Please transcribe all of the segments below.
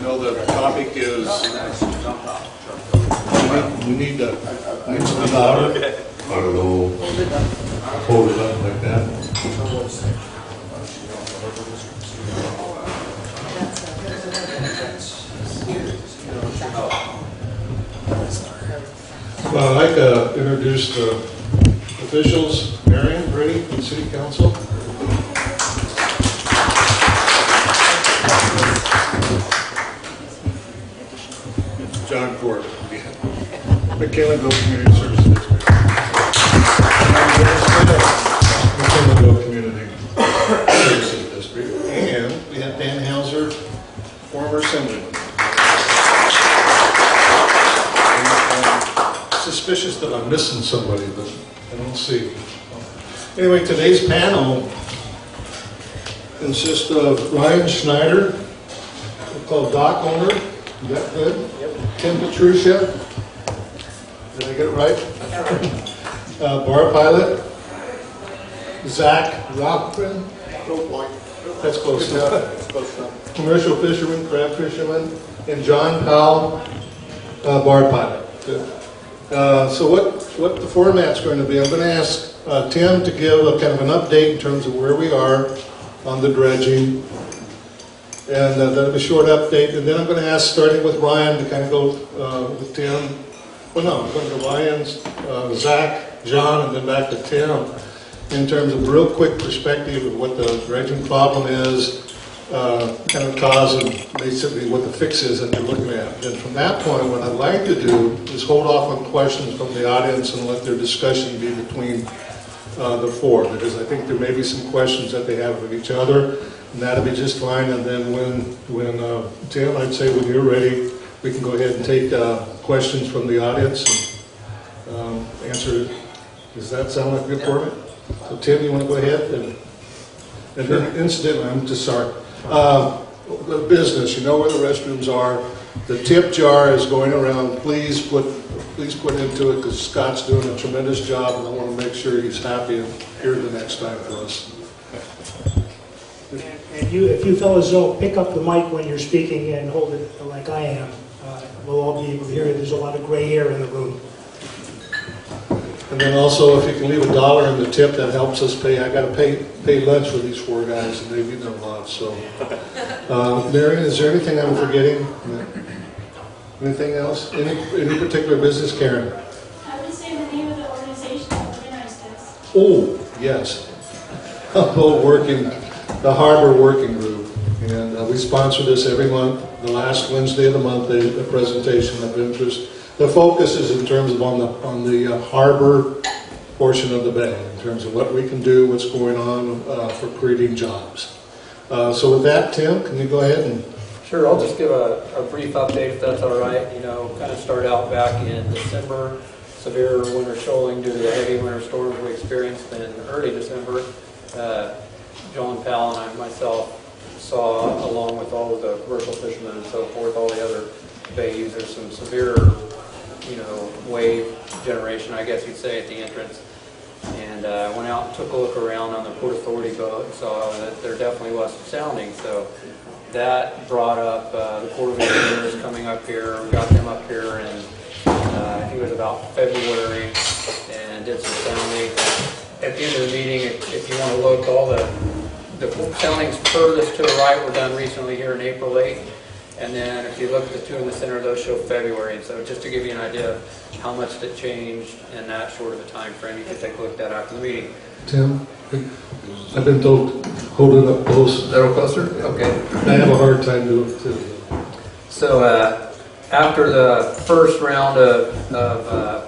know the topic is. We need to. Louder. I don't know. Hold it up like that. Well, I'd like to introduce the officials. Marion, ready from City Council. John Court, McKinleyville Community Services District. McKinleyville Community Services District. And we have Dan Hauser, former Assemblyman. Suspicious that I'm missing somebody, but I don't see. Anyway, today's panel consists of Ryan Schneider, we'll call dock owner. Is that good? Yep. Tim Petrucia. Did I get it right? Bar pilot. Zach Rockman. That's close enough. That's close enough. Commercial fisherman, crab fisherman, and John Powell, bar pilot. Good. So what the format's going to be, I'm going to ask Tim to give a kind of an update in terms of where we are on the dredging, and that'll be a short update, and then I'm going to ask, starting with Ryan, to kind of go with Tim. Well, no, I'm going to go Ryan, Zach, John, and then back to Tim in terms of real quick perspective of what the dredging problem is, kind of cause and basically what the fix is that they're looking at. And from that point, what I'd like to do is hold off on questions from the audience and let their discussion be between the four, because I think there may be some questions that they have of each other, and that'll be just fine. And then when Tim, I'd say when you're ready, we can go ahead and take questions from the audience and answer. Does that sound like a good format? So Tim, you want to go ahead? And then incidentally, I'm just sorry. The business, you know where the restrooms are. The tip jar is going around. Please put into it, because Scott's doing a tremendous job, and I want to make sure he's happy and here the next time for us. And if you fellas don't pick up the mic when you're speaking and hold it like I am, we'll all be able to hear it. There's a lot of gray hair in the room. And then also, if you can leave $1 in the tip, that helps us pay. I got to pay lunch for these four guys, and they've eaten a lot. So, Marion, is there anything I'm forgetting? Anything else? Any particular business, Karen? I would say the name of the organization that organized this. Oh, yes. The Harbor Working Group. And we sponsor this every month. The last Wednesday of the month, a presentation of interest. The focus is in terms of on the harbor portion of the bay, in terms of what we can do, what's going on for creating jobs. So with that, Tim, can you go ahead and... Sure, I'll just give a brief update if that's all right. You know, kind of start out back in December, severe winter shoaling due to the heavy winter storms we experienced in early December. John Powell and I myself saw, along with all of the commercial fishermen and so forth, all the other bay users, some severe, wave generation, I guess you'd say, at the entrance. And I went out and took a look around on the Port Authority boat and saw that there definitely was some sounding. So that brought up the Corps of Engineers coming up here. We got them up here in, I think it was about February, and did some sounding. At the end of the meeting, if you want to look, all the soundings furthest to the right were done recently here in April 8th. And then if you look at the two in the center, those show February. And so just to give you an idea of how much that changed in that short of a time frame, you can take a look at that after the meeting. Tim, I've been told, hold it up close. Is that a little closer? Okay. I have a hard time doing it too. So after the first round of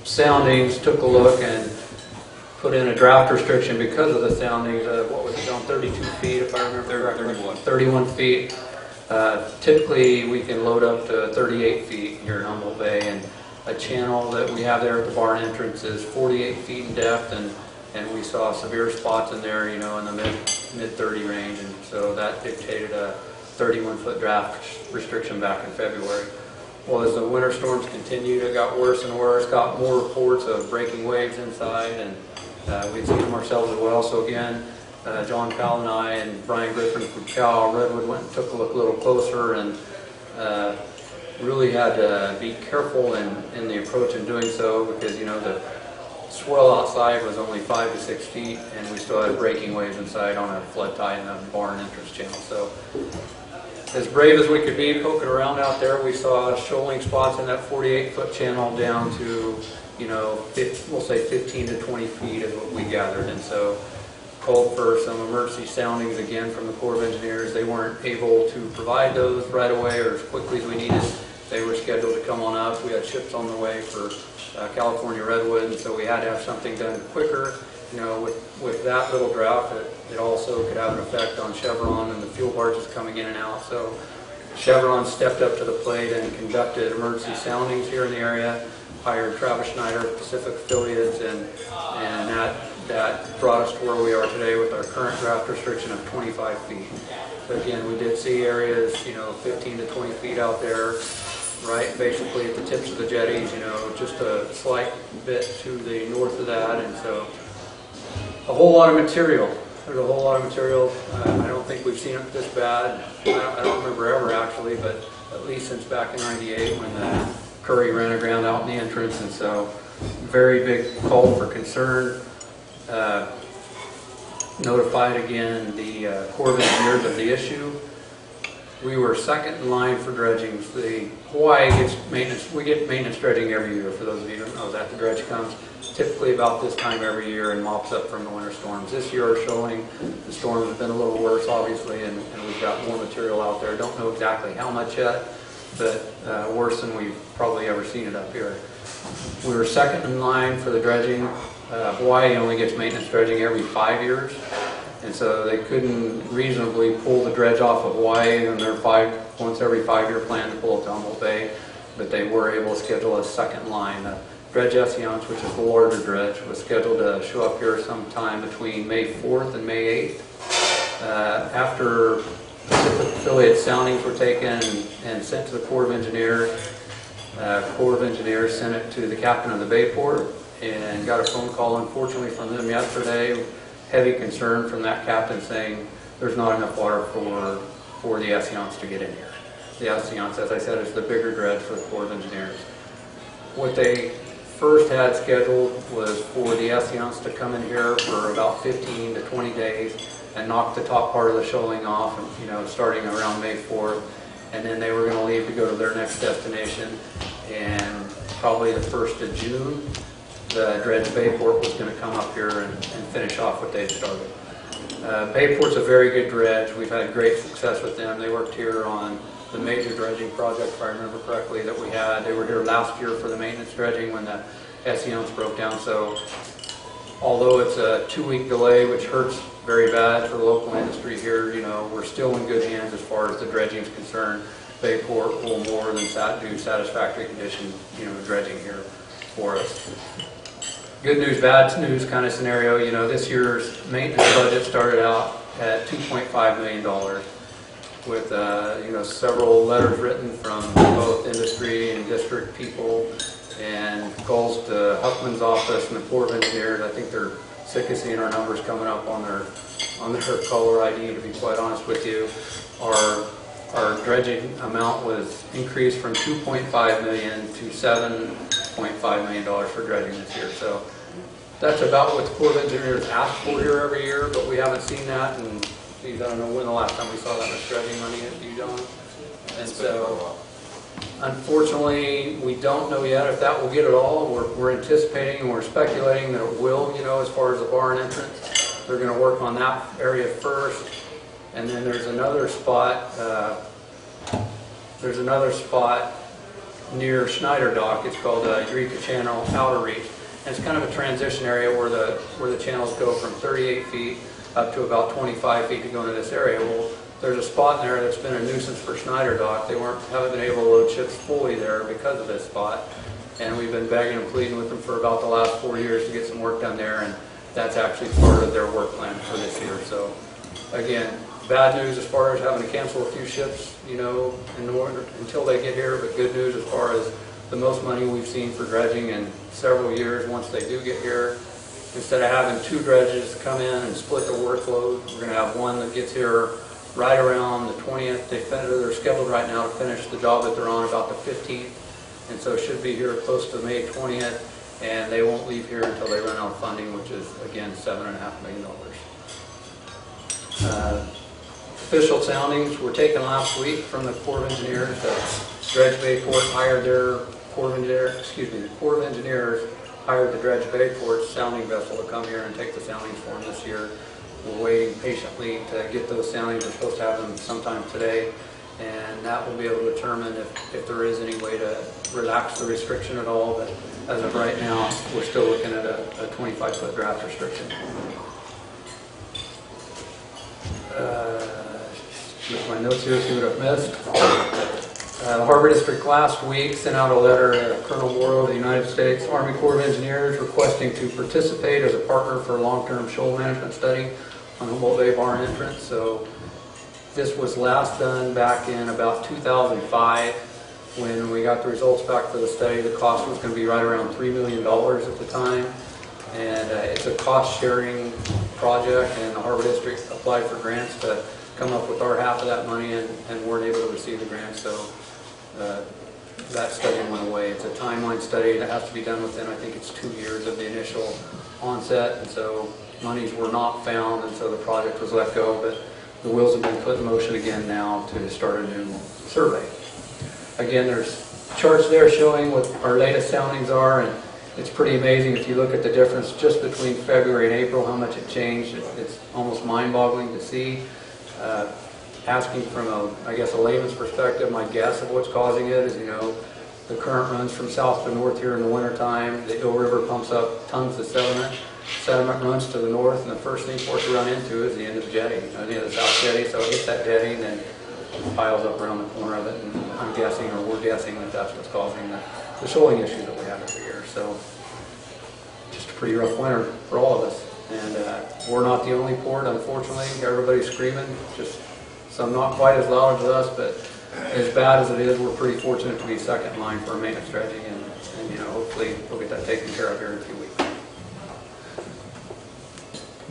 soundings, took a look and put in a draft restriction because of the soundings of, what was it, on 32 feet, if I remember correctly? 31 feet. Typically, we can load up to 38 feet here in Humboldt Bay, and a channel that we have there at the barn entrance is 48 feet in depth, and we saw severe spots in there, in the mid 30 range, and so that dictated a 31-foot draft restriction back in February. Well, as the winter storms continued, it got worse and worse, got more reports of breaking waves inside, and we'd seen them ourselves as well. So again, John Powell and I and Brian Griffin from Cal Redwood went and took a look a little closer, and Really had to be careful in the approach in doing so, because, you know, the swell outside was only 5 to 6 feet, and we still had breaking waves inside on a flood tide in the barn entrance channel. So as brave as we could be poking around out there, we saw shoaling spots in that 48-foot channel down to, you know, we'll say 15 to 20 feet is what we gathered. And so called for some emergency soundings again from the Corps of Engineers. They weren't able to provide those right away or as quickly as we needed. They were scheduled to come on up. We had ships on the way for California redwood, and so we had to have something done quicker. You know, with that little drought, it also could have an effect on Chevron and the fuel barges coming in and out. So Chevron stepped up to the plate and conducted emergency soundings here in the area, hired Travis Schneider, Pacific affiliates, and that brought us to where we are today with our current draft restriction of 25 feet. So again, we did see areas, you know, 15 to 20 feet out there, right, basically at the tips of the jetties, you know, just a slight bit to the north of that, and so a whole lot of material. There's a whole lot of material. I don't think we've seen it this bad. I don't remember ever actually, but at least since back in '98 when the Curry ran aground out in the entrance, and so very big call for concern. Notified again the Corps of Engineers of the issue. We were second in line for dredging. The Hawaii gets maintenance. We get maintenance dredging every year. For those of you who don't know that, the dredge comes typically about this time every year and mops up from the winter storms. This year are showing the storms have been a little worse, obviously, and we've got more material out there. Don't know exactly how much yet, but worse than we've probably ever seen it up here. We were second in line for the dredging. Hawaii only gets maintenance dredging every 5 years, and so they couldn't reasonably pull the dredge off of Hawaii on their once every 5-year plan to pull it to Humboldt Bay, but they were able to schedule a second line. Dredge Esseance, which is the larger dredge, was scheduled to show up here sometime between May 4th and May 8th. After Pacific affiliate soundings were taken and sent to the Corps of Engineers, Corps of Engineers sent it to the captain of the Bayport and got a phone call, unfortunately, from them yesterday. Heavy concern from that captain saying there's not enough water for the Esseance to get in here. The Esseance, as I said, is the bigger dredge for the Corps of Engineers. What they first had scheduled was for the Esseance to come in here for about 15 to 20 days and knock the top part of the shoaling off, you know, starting around May 4th, and then they were going to leave to go to their next destination, and probably the 1st of June the dredge Bayport was going to come up here and finish off what they'd started. Bayport's a very good dredge. We've had great success with them. They worked here on the major dredging project, if I remember correctly, that we had. They were here last year for the maintenance dredging when the Esseance broke down. So although it's a 2-week delay, which hurts very bad for the local industry here, you know, we're still in good hands as far as the dredging is concerned. Bayport will more than do satisfactory condition, you know, dredging here for us. Good news, bad news kind of scenario. You know, this year's maintenance budget started out at $2.5 million with, you know, several letters written from both industry and district people and calls to Huffman's office and the Corps of Engineers. I think they're sick of seeing our numbers coming up on their caller ID, to be quite honest with you. Our dredging amount was increased from $2.5 million to $7.5 million for dredging this year. So that's about what the Corps of Engineers ask for here every year, but we haven't seen that. And geez, I don't know when the last time we saw that much dredging money at John. And so, unfortunately, we don't know yet if that will get it all. We're anticipating and we're speculating that it will. You know, as far as the barn entrance, they're going to work on that area first. And then there's another spot. Near Schneider Dock. It's called Eureka Channel Outer Reach. And it's kind of a transition area where the channels go from 38 feet up to about 25 feet to go into this area. Well, there's a spot in there that's been a nuisance for Schneider Dock. They haven't been able to load ships fully there because of this spot. And we've been begging and pleading with them for about the last 4 years to get some work done there, and that's actually part of their work plan for this year. So again, bad news as far as having to cancel a few ships, you know, in order until they get here, but good news as far as the most money we've seen for dredging in several years once they do get here. Instead of having 2 dredges come in and split the workload, we're going to have one that gets here right around the 20th. They're scheduled right now to finish the job that they're on about the 15th, and so it should be here close to May 20th, and they won't leave here until they run out of funding, which is, again, $7.5 million. Official soundings were taken last week from the Corps of Engineers. Dredge Bayport hired their Corps of Engineers, the Corps of Engineers hired the Dredge Bayport sounding vessel to come here and take the soundings for them this year. We're waiting patiently to get those soundings. We're supposed to have them sometime today, and that will be able to determine if there is any way to relax the restriction at all. But as of right now, we're still looking at a 25-foot draft restriction. Look my notes here, see what I've missed. The Harbor District last week sent out a letter to Colonel Morrow of the United States Army Corps of Engineers requesting to participate as a partner for a long-term shoal management study on Humboldt Bay Bar entrance. So this was last done back in about 2005 when we got the results back for the study. The cost was going to be right around $3 million at the time, and it's a cost-sharing project, and the Harbor District applied for grants to come up with our half of that money and weren't able to receive the grant, so that study went away. It's a timeline study that has to be done within, I think it's 2 years of the initial onset, and so monies were not found, and so the project was let go, but the wheels have been put in motion again now to start a new survey. Again, there's charts there showing what our latest soundings are, and it's pretty amazing if you look at the difference just between February and April, how much it changed. It's almost mind-boggling to see. Asking from I guess a layman's perspective, my guess of what's causing it is, the current runs from south to north here in the wintertime. The Ill River pumps up tons of sediment. Sediment runs to the north, and the first thing for it to run into is the end of the jetty, the end of the south jetty. So it hits that jetty and then piles up around the corner of it. And I'm guessing, or we're guessing, that that's what's causing the shoaling issue that we have every year. So just a pretty rough winter for all of us. And we're not the only port, unfortunately. Everybody's screaming, just some not quite as loud as us, but as bad as it is, we're pretty fortunate to be second in line for our maintenance dredging, and hopefully we'll get that taken care of here in a few weeks.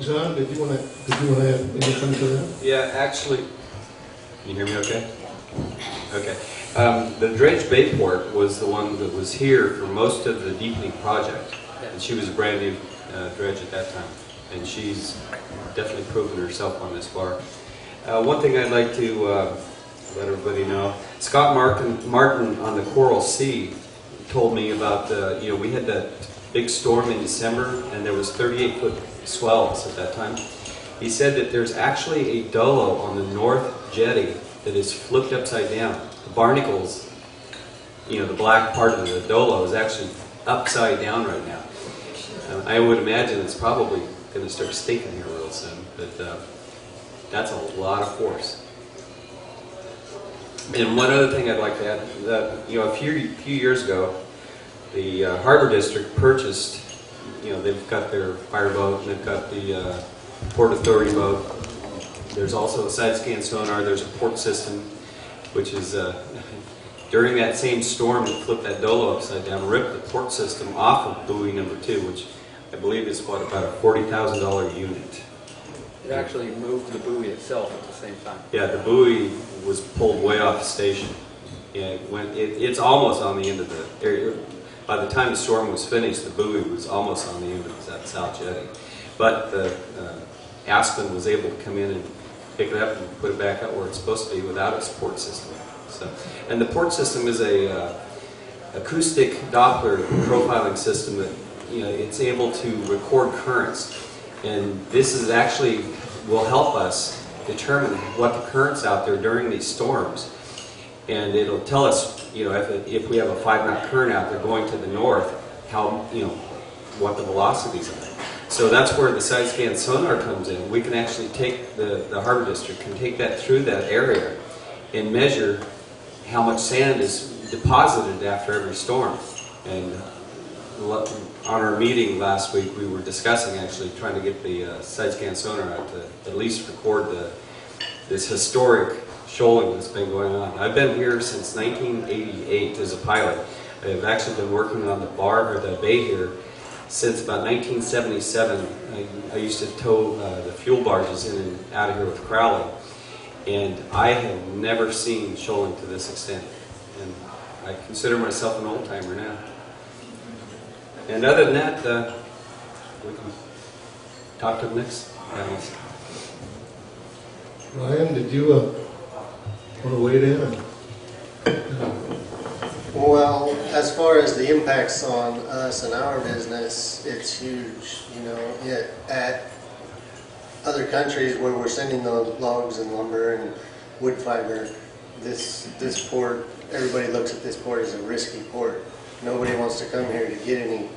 John, did you want to add anything to that? Yeah, actually, can you hear me okay? Okay. The Dredge Bayport was the one that was here for most of the deepening project, and she was a brand new dredge at that time, and she's definitely proven herself on this bar. One thing I'd like to let everybody know, Scott Martin on the Coral Sea told me about we had that big storm in December, and there was 38-foot swells at that time. He said that there's actually a dolo on the north jetty that is flipped upside down. The barnacles, the black part of the dolo is actually upside down right now. I would imagine it's probably going to start stinking here real soon, but that's a lot of force. And one other thing I'd like to add, a few years ago, the Harbor District purchased, they've got their fire boat and they've got the Port Authority boat. There's also a side scan sonar. There's a port system, which is during that same storm that flipped that dolo upside down, ripped the port system off of buoy number 2, which I believe is about a $40,000 unit. It actually moved the buoy itself at the same time. Yeah, the buoy was pulled way off the station. Yeah, it's almost on the end of the area. By the time the storm was finished, the buoy was almost on the end of that south jetty. But the Aspen was able to come in and pick it up and put it back up where it's supposed to be without its port system. So, and the port system is a acoustic Doppler profiling system that it's able to record currents, and this is actually will help us determine what the currents out there during these storms, and it'll tell us if we have a 5-knot current out there going to the north, how what the velocities are. So that's where the side scan sonar comes in. We can actually take the Harbor District can take that through that area and measure how much sand is deposited after every storm. And on our meeting last week, we were discussing actually trying to get the side scan sonar out to at least record this historic shoaling that's been going on. I've been here since 1988 as a pilot. I've actually been working on the bay here since about 1977. I used to tow the fuel barges in and out of here with Crowley. And I have never seen shoaling to this extent. And I consider myself an old timer now. And other than that, we can talk to the next panelist. Ryan, did you want to weigh in? Well, as far as the impacts on us and our business, it's huge. You know, at other countries where we're sending the logs and lumber and wood fiber, this port, everybody looks at this port as a risky port. Nobody wants to come here to get any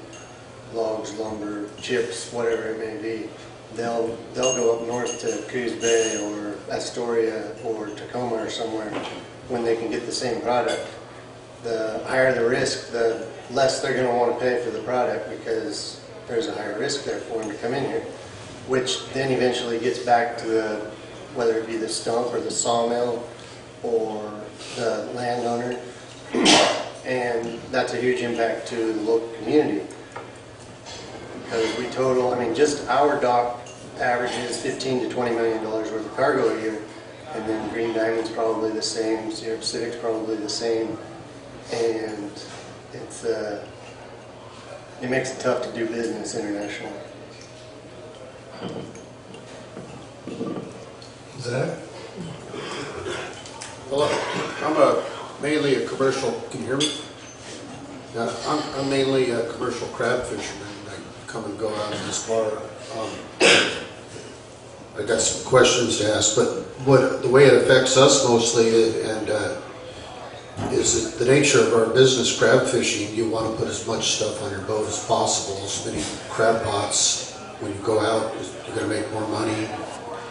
logs, lumber, chips, whatever it may be. They'll go up north to Coos Bay or Astoria or Tacoma or somewhere when they can get the same product. The higher the risk, the less they're going to want to pay for the product because there's a higher risk there for them to come in here, which then eventually gets back to whether it be the stump or the sawmill or the landowner, and that's a huge impact to the local community. Because we total, I mean, just our dock averages $15 to $20 million worth of cargo a year, and then Green Diamond's probably the same, Sierra Pacific's probably the same, and it's it makes it tough to do business internationally. Zach? Well, I'm mainly a commercial, can you hear me? Yeah, I'm mainly a commercial crab fisherman. I come and go out of this bar. I got some questions to ask, but the way it affects us mostly and is the nature of our business, crab fishing. You want to put as much stuff on your boat as possible, as many crab pots. When you go out, you're going to make more money.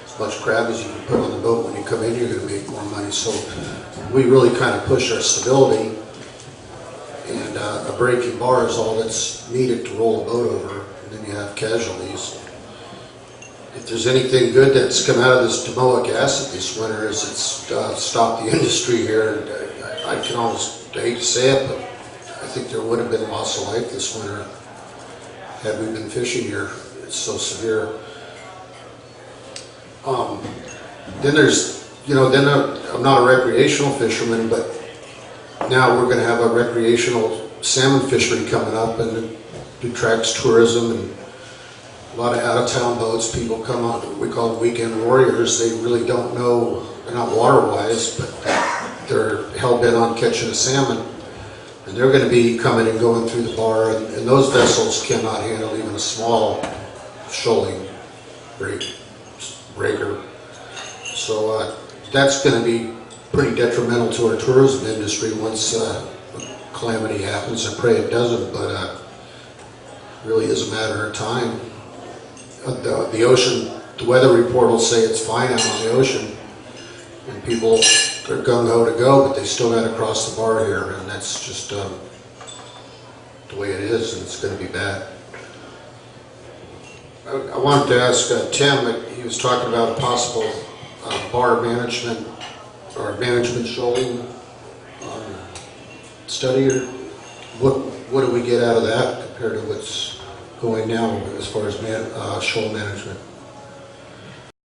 As much crab as you can put on the boat, when you come in, you're going to make more money. So we really kind of push our stability, and a breaking bar is all that's needed to roll a boat over, and then you have casualties. If there's anything good that's come out of this domoic acid this winter, is it's stopped the industry here. And I can almost, I hate to say it, but I think there would have been loss of life this winter had we been fishing here. It's so severe. Then there's, then I'm not a recreational fisherman, but now we're going to have a recreational salmon fishery coming up, and it attracts tourism and a lot of out-of-town boats. People come on, we call them weekend warriors. They really don't know, they're not water-wise, but they're hell-bent on catching a salmon. And they're going to be coming and going through the bar, and those vessels cannot handle even a small shoaling breaker. So that's going to be pretty detrimental to our tourism industry once a calamity happens. I pray it doesn't, but it really is a matter of time. The ocean, the weather report will say it's fine out on the ocean, and people are gung-ho to go, but they still got to cross the bar here, and that's just the way it is, and it's going to be bad. I wanted to ask Tim, he was talking about a possible bar management or management shoaling study. What do we get out of that compared to what's going now as far as shoal management?